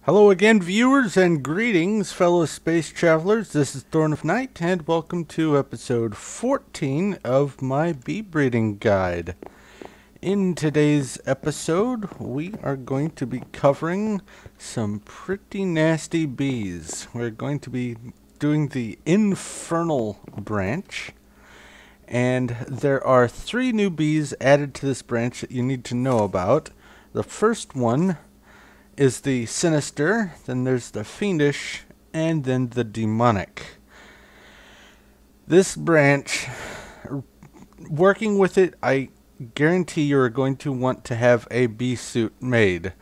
Hello again, viewers, and greetings, fellow space travelers. This is Thorn of Night, and welcome to episode 14 of my bee breeding guide. In today's episode, we are going to be covering some pretty nasty bees. We're going to be doing the Infernal Branch, and there are 3 new bees added to this branch that you need to know about. The first one is the SINISTER, then there's the FIENDISH, and then the Demonic. This branch, working with it, I guarantee you're going to want to have a bee suit made,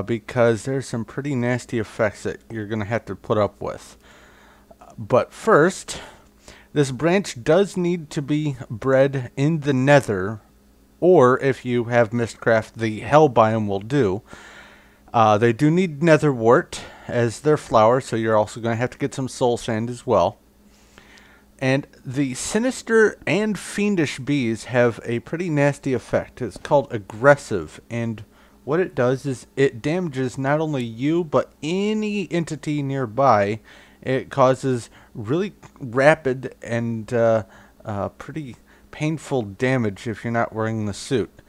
because there's some pretty nasty effects that you're going to have to put up with. But first, this branch does need to be bred in the nether, or if you have Mistcraft, the hell biome will do. They do need netherwort as their flower, so you're also going to have to get some soul sand as well. And the SINISTER and FIENDISH bees have a pretty nasty effect. It's called aggressive, and what it does is it damages not only you, but any entity nearby. It causes really rapid and pretty painful damage if you're not wearing the suit.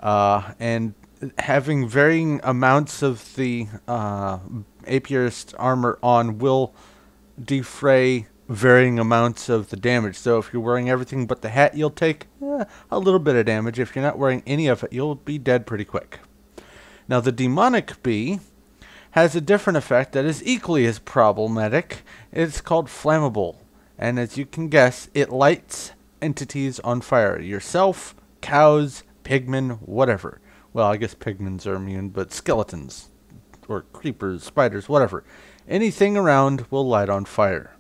And having varying amounts of the apiarist armor on will defray varying amounts of the damage. So if you're wearing everything but the hat, you'll take a little bit of damage. If you're not wearing any of it, you'll be dead pretty quick. Now the demonic bee has a different effect that is equally as problematic. It's called flammable, and as you can guess, it lights entities on fire. Yourself, cows, pigmen, whatever. Well, I guess pigments are immune, but skeletons, or creepers, spiders, whatever. Anything around will light on fire.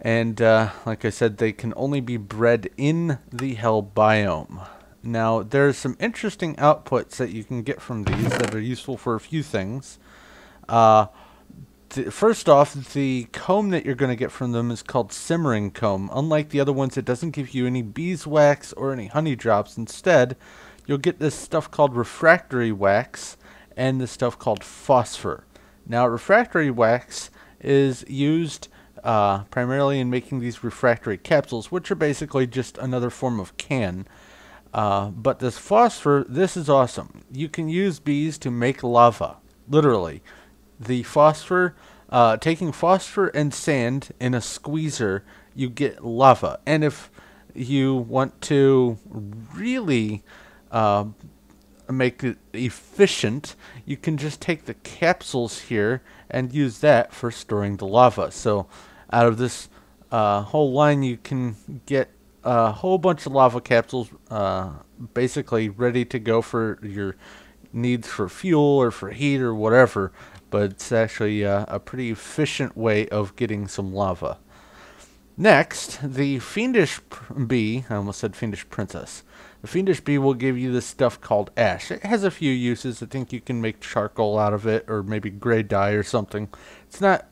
And, like I said, they can only be bred in the hell biome. Now, there's some interesting outputs that you can get from these that are useful for a few things. First off, the comb that you're going to get from them is called simmering comb. Unlike the other ones, it doesn't give you any beeswax or any honey drops. Instead, you'll get this stuff called refractory wax and this stuff called phosphor. Now, refractory wax is used primarily in making these refractory capsules, which are basically just another form of can. But this phosphor, this is awesome. You can use bees to make lava, literally. The phosphor, taking phosphor and sand in a squeezer, you get lava. And if you want to really make it efficient, you can just take the capsules here and use that for storing the lava. So out of this whole line, you can get a whole bunch of lava capsules basically ready to go for your needs for fuel or for heat or whatever, but it's actually a pretty efficient way of getting some lava. Next, the Fiendish bee, I almost said Fiendish princess. The Fiendish bee will give you this stuff called ash. It has a few uses. I think you can make charcoal out of it, or maybe gray dye or something. It's not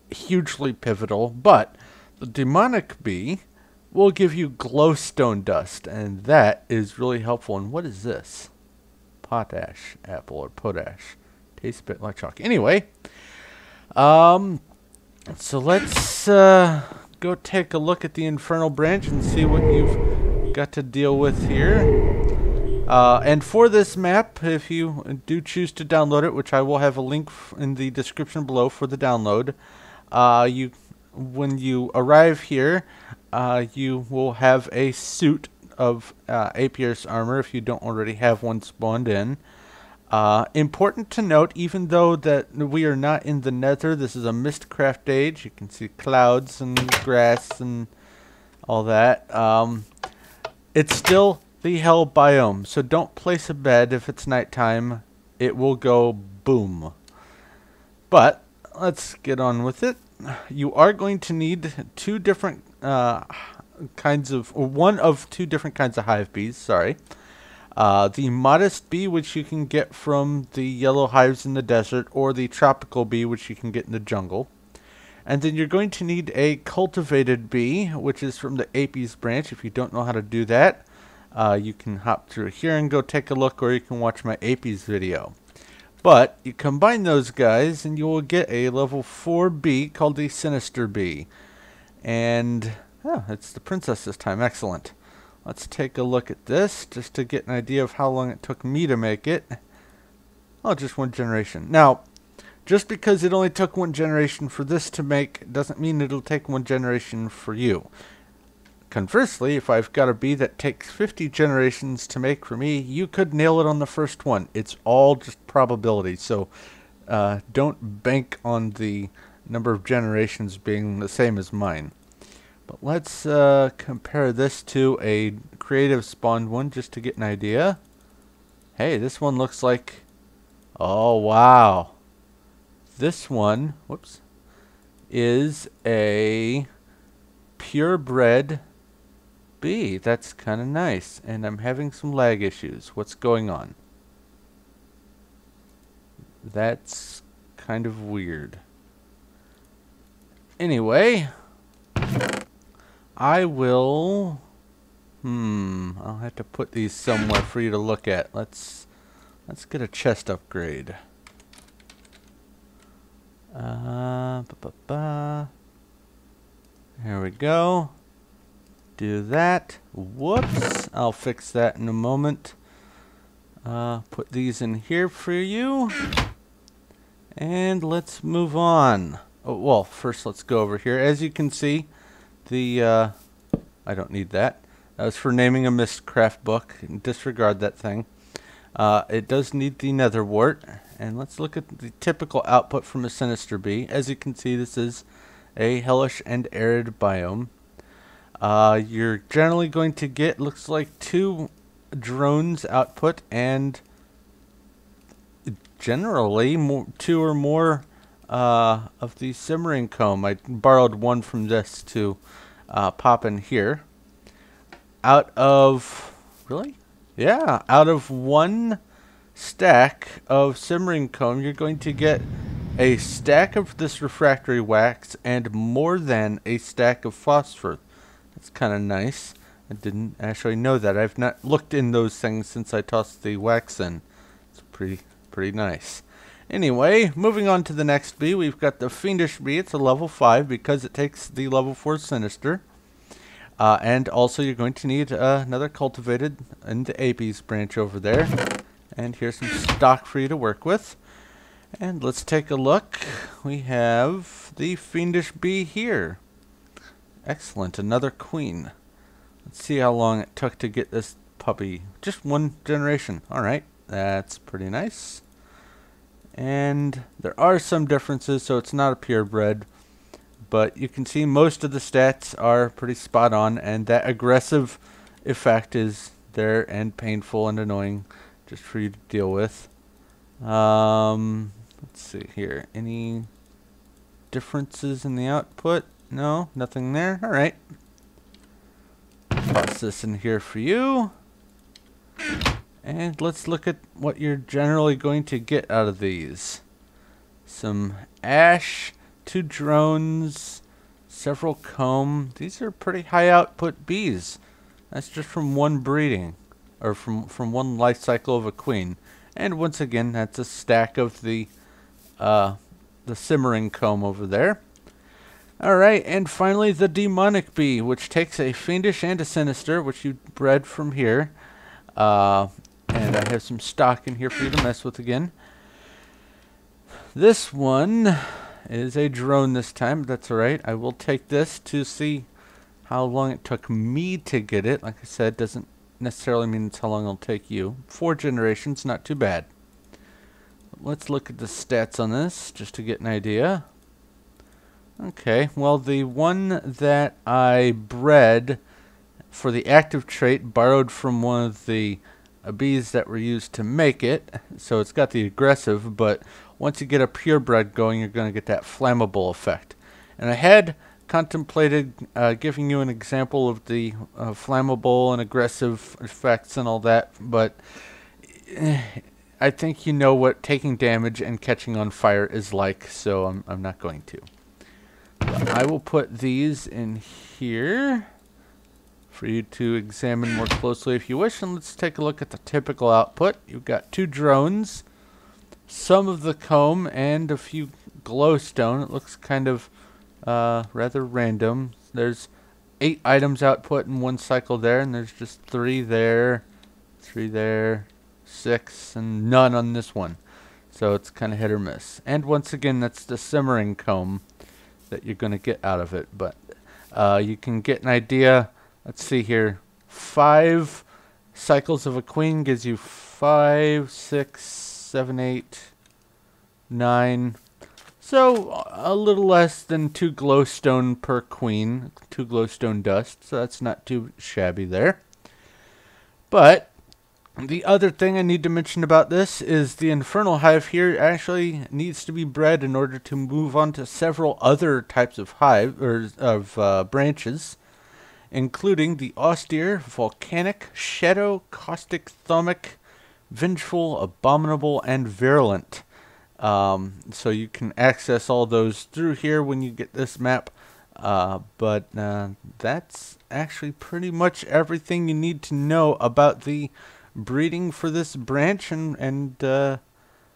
hugely pivotal, but the demonic bee will give you glowstone dust, and that is really helpful. And what is this? Potash apple or potash. Tastes a bit like chalk. Anyway, so let's go take a look at the Infernal Branch and see what you've got to deal with here. And for this map, if you do choose to download it, which I will have a link in the description below for the download, when you arrive here, you will have a suit of apiarist armor if you don't already have one spawned in. Important to note, even though that we are not in the nether, this is a Mistcraft age. You can see clouds and grass and all that. It's still the hell biome, so don't place a bed if it's nighttime. It will go boom. But let's get on with it. You are going to need two different kinds of, or one of 2 different kinds of hive bees, sorry. The modest bee, which you can get from the yellow hives in the desert, or the tropical bee, which you can get in the jungle. And then you're going to need a cultivated bee, which is from the Apis branch. If you don't know how to do that, you can hop through here and go take a look, or you can watch my Apis video. But you combine those guys and you will get a level 4 bee called the Sinister Bee. And oh, it's the princess this time. Excellent. Let's take a look at this just to get an idea of how long it took me to make it. Oh, just one generation. Now, just because it only took one generation for this to make doesn't mean it'll take one generation for you. Conversely, if I've got a bee that takes 50 generations to make for me, you could nail it on the first one. It's all just probability, so don't bank on the number of generations being the same as mine. But let's compare this to a creative spawned one just to get an idea. Hey, this one looks like... Oh, wow. This one, whoops, is a purebred bee. That's kind of nice. And I'm having some lag issues. What's going on? That's kind of weird. Anyway, I will... I'll have to put these somewhere for you to look at. Let's get a chest upgrade. Here we go. Do that. Whoops. I'll fix that in a moment. Put these in here for you. And let's move on. Oh, well, first let's go over here. As you can see, the... I don't need that. That was for naming a Mistcraft book. Disregard that thing. It does need the nether wart. And let's look at the typical output from a Sinister Bee. As you can see, this is a hellish and arid biome. You're generally going to get, looks like, 2 drones output and generally 2 or more of the simmering comb. I borrowed one from this to pop in here. Out of, really? Yeah, out of 1 stack of simmering comb, you're going to get a stack of this refractory wax and more than a stack of phosphor. That's kind of nice. I didn't actually know that. I've not looked in those things since I tossed the wax in. It's pretty nice. Anyway, moving on to the next bee, we've got the Fiendish bee. It's a level 5 because it takes the level 4 Sinister. And also you're going to need another cultivated in the AB's branch over there. And here's some stock for you to work with. And let's take a look. We have the Fiendish bee here. Excellent, another queen. Let's see how long it took to get this puppy. Just 1 generation. Alright, that's pretty nice. And there are some differences, so it's not a purebred. But you can see most of the stats are pretty spot on, and that aggressive effect is there and painful and annoying just for you to deal with. Let's see here. Any differences in the output? No, nothing there. Alright. Toss this in here for you. And let's look at what you're generally going to get out of these. Some ash, 2 drones, several comb. These are pretty high output bees. That's just from 1 breeding, or from 1 life cycle of a queen. And once again, that's a stack of the simmering comb over there. Alright, and finally the demonic bee, which takes a Fiendish and a Sinister, which you bred from here. And I have some stock in here for you to mess with again. This one is a drone this time. That's alright. I will take this to see how long it took me to get it. Like I said, doesn't necessarily mean it's how long it'll take you. 4 generations, not too bad. Let's look at the stats on this, just to get an idea. Okay, well, the one that I bred for the active trait borrowed from one of the bees that were used to make it. So it's got the aggressive, but once you get a purebred going, you're going to get that flammable effect. And I had contemplated giving you an example of the flammable and aggressive effects and all that, but I think you know what taking damage and catching on fire is like, so I'm not going to. But I will put these in here for you to examine more closely if you wish, and let's take a look at the typical output. You've got 2 drones, some of the comb and a few glowstone. It looks kind of rather random. There's 8 items output in one cycle there, and there's just 3 there, 3 there, 6, and none on this one. So it's kind of hit or miss. And once again, that's the simmering comb that you're going to get out of it. But you can get an idea. Let's see here. 5 cycles of a queen gives you 5, 6, 7, 8, 9. So a little less than 2 glowstone per queen. 2 glowstone dust. So that's not too shabby there. But the other thing I need to mention about this is the Infernal Hive here actually needs to be bred in order to move on to several other types of hive or of branches, including the austere, volcanic, shadow, caustic, thermic, vengeful, abominable, and virulent. So you can access all those through here when you get this map. But that's actually pretty much everything you need to know about the breeding for this branch and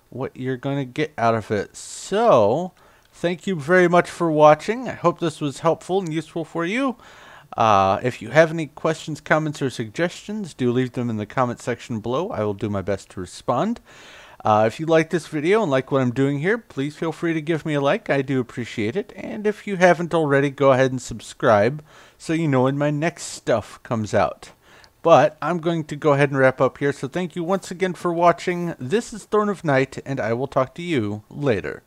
what you're going to get out of it. So, thank you very much for watching. I hope this was helpful and useful for you. If you have any questions, comments, or suggestions, do leave them in the comment section below. I will do my best to respond. If you like this video and like what I'm doing here, please feel free to give me a like. I do appreciate it. And if you haven't already, go ahead and subscribe so you know when my next stuff comes out. But I'm going to go ahead and wrap up here. So thank you once again for watching. This is Thorn of Night, and I will talk to you later.